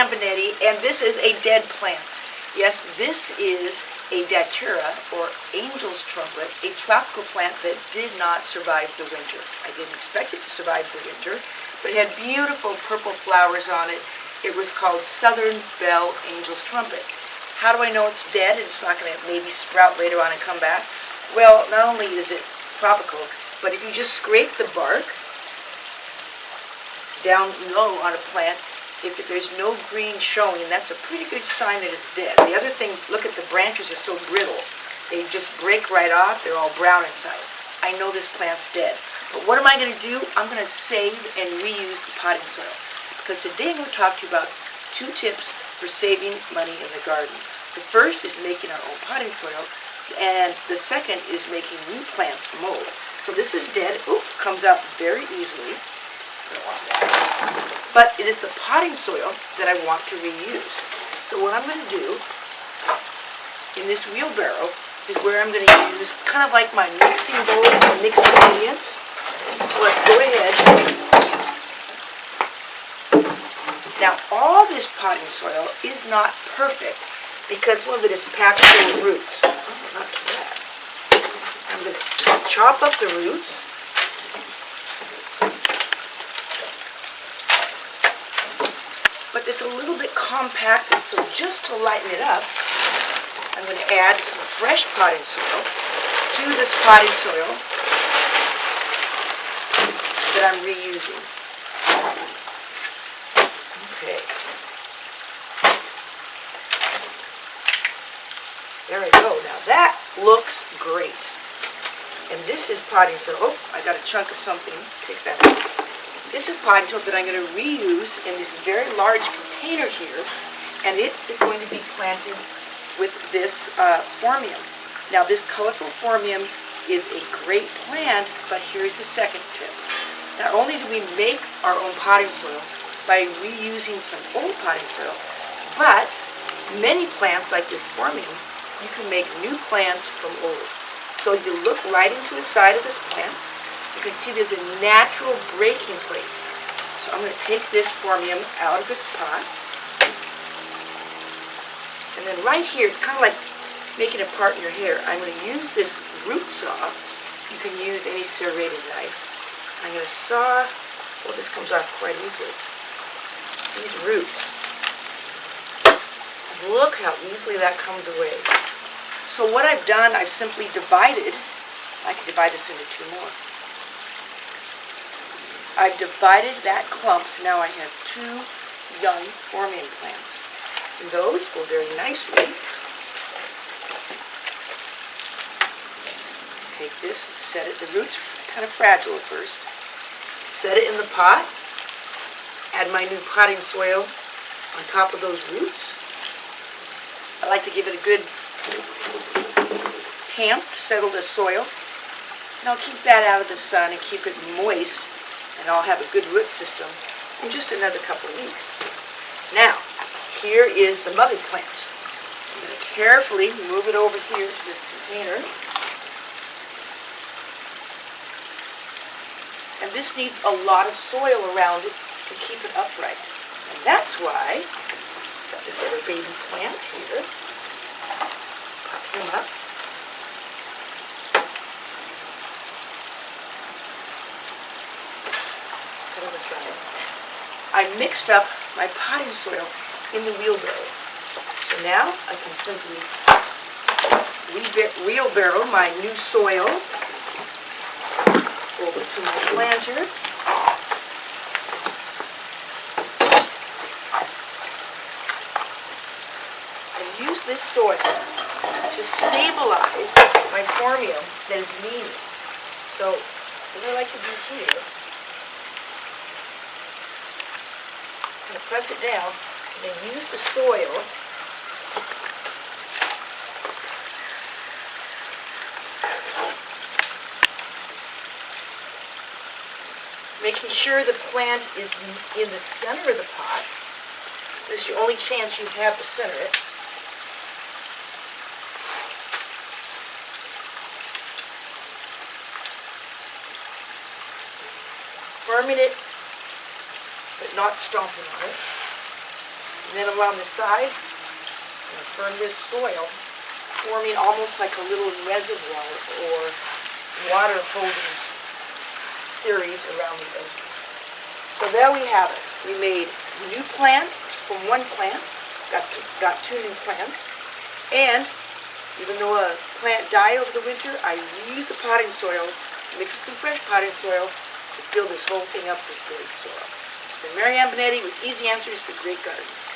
Lambinetti, and this is a dead plant. Yes, this is a datura, or angel's trumpet, a tropical plant that did not survive the winter. I didn't expect it to survive the winter, but it had beautiful purple flowers on it. It was called Southern Bell Angel's Trumpet. How do I know it's dead and it's not going to maybe sprout later on and come back? Well, not only is it tropical, but if you just scrape the bark down low on a plant, if there's no green showing, that's a pretty good sign that it's dead. The other thing, look at the branches are so brittle. They just break right off. They're all brown inside. I know this plant's dead. But what am I going to do? I'm going to save and reuse the potting soil. Because today I'm going to talk to you about 2 tips for saving money in the garden. The first is making our own potting soil, and the second is making new plants from old. So this is dead. Ooh, comes out very easily. But it is the potting soil that I want to reuse. So what I'm going to do in this wheelbarrow is where I'm going to use kind of like my mixing bowl to mix ingredients. So let's go ahead. Now all this potting soil is not perfect because some of it is packed full of roots. Oh, not too bad. I'm going to chop up the roots. But it's a little bit compacted, so just to lighten it up, I'm going to add some fresh potting soil to this potting soil that I'm reusing. Okay. There we go. Now that looks great. And this is potting soil. Oh, I got a chunk of something. Take that out. This is potting soil that I'm going to reuse in this very large container here, and it is going to be planted with this phormium. Now this colorful phormium is a great plant, but here's the second tip. Not only do we make our own potting soil by reusing some old potting soil, but many plants like this phormium, you can make new plants from old. So you look right into the side of this plant. You can see there's a natural breaking place. So I'm going to take this phormium out of its pot. And then right here, it's kind of like making a part in your hair. I'm going to use this root saw. You can use any serrated knife. I'm going to saw, well, this comes off quite easily, these roots. Look how easily that comes away. So what I've done, I've simply divided. I can divide this into 2 more. I've divided that clump, so now I have 2 young phormium plants. And those go very nicely. Take this and set it. The roots are kind of fragile at first. Set it in the pot. Add my new potting soil on top of those roots. I like to give it a good tamp to settle the soil. And I'll keep that out of the sun and keep it moist. And I'll have a good root system in just another couple of weeks. Now, here is the mother plant. I'm going to carefully move it over here to this container. And this needs a lot of soil around it to keep it upright. And that's why I've got this other baby plant here. Pop him up. I mixed up my potting soil in the wheelbarrow. So now I can simply wheelbarrow my new soil over to my planter. And use this soil to stabilize my phormium that is needed. So what I like to do here, I'm going to press it down and then use the soil making sure the plant is in the center of the pot. This is your only chance you have to center it. Firming it, but not stomping on it. And then around the sides, I'm going to firm this soil, forming almost like a little reservoir or water holding series around the edges. So there we have it. We made a new plant from one plant, got two new plants, and even though a plant died over the winter, I reused the potting soil, mixed with some fresh potting soil, to fill this whole thing up with great soil. It's been Mary Ann Benetti with Easy Answers for Great Gardens.